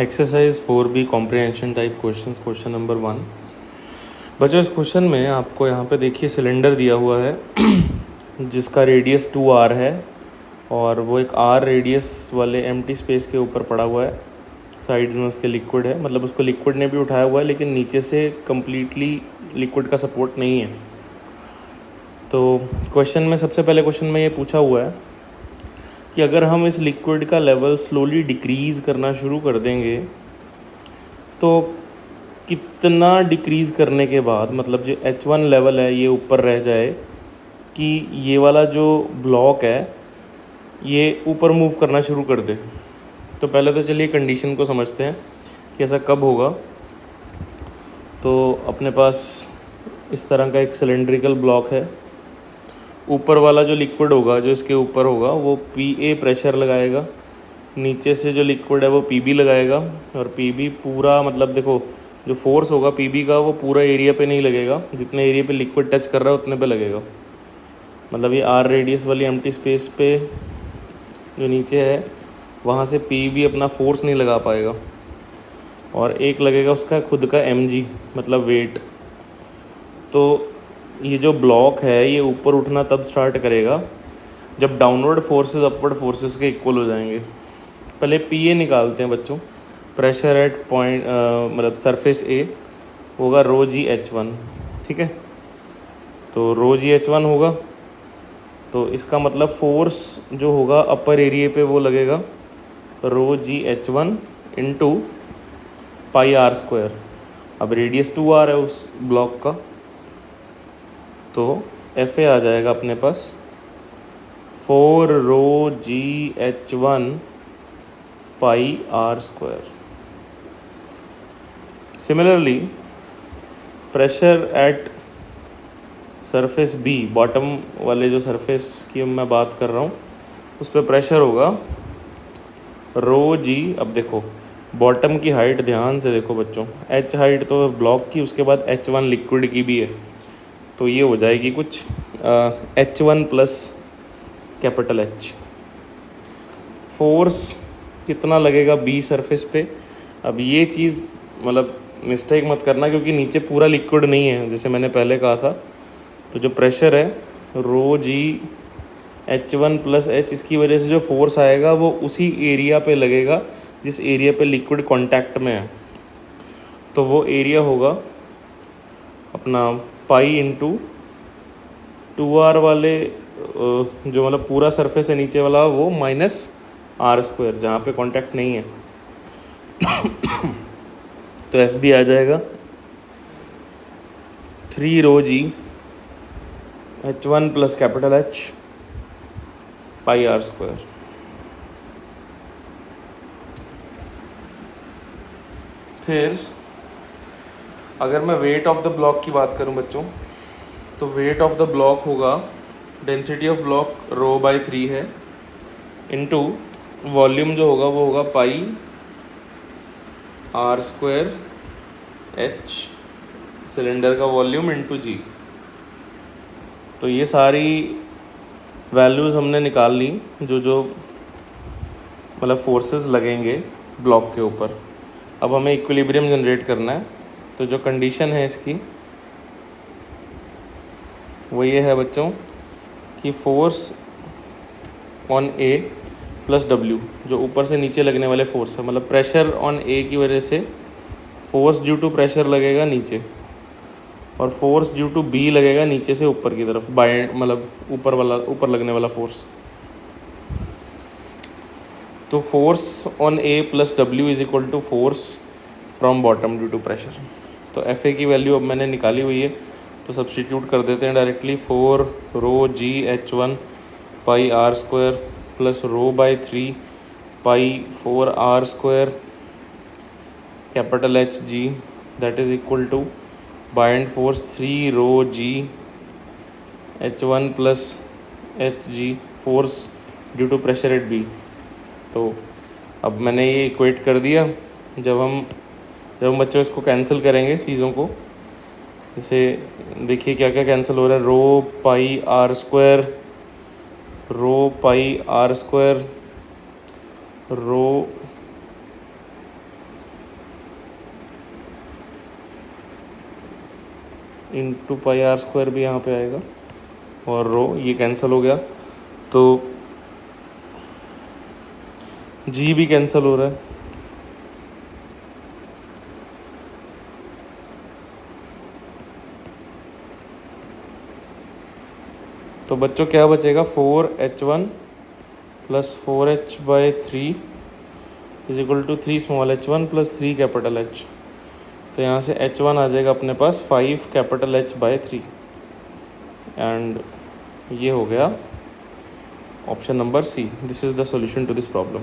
Exercise 4B comprehension type questions. Question number 1 बच्चों, इस question में आपको यहाँ पे देखिए सिलेंडर दिया हुआ है जिसका रेडियस 2r है और वो एक r रेडियस वाले एम्प्टी स्पेस के ऊपर पड़ा हुआ है। साइड्स में उसके लिक्विड है, मतलब उसको लिक्विड ने भी उठाया हुआ है लेकिन नीचे से कम्प्लीटली लिक्विड का सपोर्ट नहीं है। तो क्वेश्चन में सबसे पहले क्वेश्चन में ये पूछा हुआ है कि अगर हम इस लिक्विड का लेवल स्लोली डिक्रीज़ करना शुरू कर देंगे तो कितना डिक्रीज़ करने के बाद, मतलब जो H1 लेवल है ये ऊपर रह जाए कि ये वाला जो ब्लॉक है ये ऊपर मूव करना शुरू कर दे। तो पहले तो चलिए कंडीशन को समझते हैं कि ऐसा कब होगा। तो अपने पास इस तरह का एक सिलेंड्रिकल ब्लॉक है, ऊपर वाला जो लिक्विड होगा जो इसके ऊपर होगा वो PA प्रेशर लगाएगा, नीचे से जो लिक्विड है वो PB लगाएगा और PB पूरा, मतलब देखो जो फोर्स होगा PB का वो पूरा एरिया पे नहीं लगेगा, जितने एरिया पे लिक्विड टच कर रहा है उतने पे लगेगा। मतलब ये R रेडियस वाली एम्प्टी स्पेस पे जो नीचे है वहाँ से PB अपना फोर्स नहीं लगा पाएगा और एक लगेगा उसका खुद का mg, मतलब वेट। तो ये जो ब्लॉक है ये ऊपर उठना तब स्टार्ट करेगा जब डाउनवर्ड फोर्सेस अपवर्ड फोर्सेस के इक्वल हो जाएंगे। पहले PA निकालते हैं बच्चों। प्रेशर एट पॉइंट मतलब सरफेस A होगा ρg(H1), ठीक है। तो ρg(H1) होगा तो इसका मतलब फोर्स जो होगा अपर एरिया पे वो लगेगा ρg(H1) इंटू πr²। अब रेडियस 2r है उस ब्लॉक का, तो FA आ जाएगा अपने पास 4 ρg(H1) πr²। Similarly pressure at surface B, bottom वाले जो सरफेस की मैं बात कर रहा हूँ उस पर प्रेशर होगा ρg। अब देखो बॉटम की हाइट ध्यान से देखो बच्चों, H हाइट तो ब्लॉक की, उसके बाद H1 लिक्विड की भी है, तो ये हो जाएगी कुछ H1 plus capital H। Force कितना लगेगा B सरफेस पे। अब ये चीज़ मतलब मिस्टेक मत करना क्योंकि नीचे पूरा लिक्विड नहीं है जैसे मैंने पहले कहा था। तो जो प्रेशर है ρg(H1 प्लस H), इसकी वजह से जो फोर्स आएगा वो उसी एरिया पे लगेगा जिस एरिया पे लिक्विड कांटेक्ट में है। तो वो एरिया होगा अपना पाई इंटू 2r वाले जो मतलब पूरा सरफेस है नीचे वाला वो माइनस r² जहाँ पे कांटेक्ट नहीं है। तो FB आ जाएगा 3 ρg(H1 plus capital H) πr²। फिर अगर मैं वेट ऑफ द ब्लॉक की बात करूं बच्चों, तो वेट ऑफ द ब्लॉक होगा, डेंसिटी ऑफ ब्लॉक ρ/3 है इनटू वॉल्यूम जो होगा वो होगा πr²H, सिलेंडर का वॉल्यूम इनटू G। तो ये सारी वैल्यूज़ हमने निकाल ली जो मतलब फोर्सेस लगेंगे ब्लॉक के ऊपर। अब हमें इक्विलिब्रियम जनरेट करना है। तो जो कंडीशन है इसकी वो ये है बच्चों कि force on A plus W, जो ऊपर से नीचे लगने वाले फोर्स है, मतलब प्रेशर ऑन A की वजह से फोर्स ड्यू टू प्रेशर लगेगा नीचे और फोर्स ड्यू टू B लगेगा नीचे से ऊपर की तरफ, बाइंड मतलब ऊपर लगने वाला फोर्स। तो force on A plus W is equal to force from bottom due to pressure. तो FA की वैल्यू अब मैंने निकाली हुई है तो सब्स्टिट्यूट कर देते हैं directly. 4 ρg(H1) πr² plus ρ/3 π4r² capital Hg, that is equal to bind force 3 ρg(H1 plus Hg, force due to pressure at B। तो अब मैंने ये इक्वेट कर दिया। जब हम बच्चों इसको कैंसिल करेंगे चीज़ों को, जैसे देखिए क्या क्या कैंसिल हो रहा है। ρ/r², ρ/r², into pi are square भी यहाँ पे आएगा, और रो ये कैंसिल हो गया, तो जी भी कैंसिल हो रहा है। तो बच्चों क्या बचेगा, 4h1 plus 4h/3 is equal to 3 small h1 plus 3 capital H। तो यहाँ से h1 आ जाएगा अपने पास 5 कैपिटल H/3, एंड ये हो गया option number C. This is the solution to this problem.